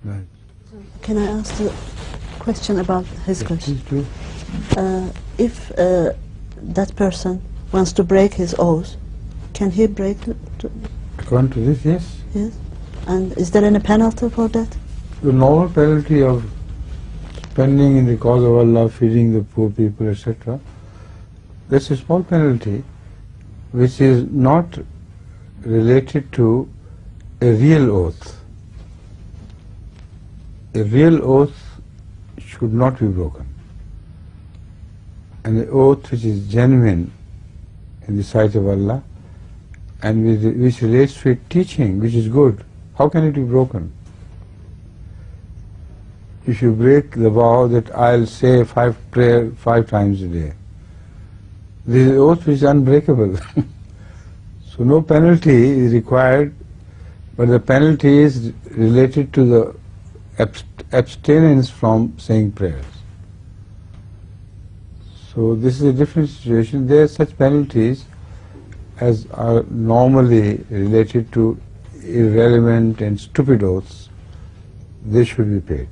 Right. Can I ask the question about his question? Please do. If that person wants to break his oath, can he break it? According to this, yes. Yes. And is there any penalty for that? The normal penalty of spending in the cause of Allah, feeding the poor people, etc., that's a small penalty which is not related to a real oath. A real oath should not be broken. And the oath which is genuine in the sight of Allah and which relates to a teaching which is good, how can it be broken? If you break the vow that I'll say prayer 5 times a day, this is an oath which is unbreakable. So no penalty is required, but the penalty is related to the abstinence from saying prayers. So this is a different situation. There are such penalties as are normally related to irrelevant and stupid oaths. They should be paid.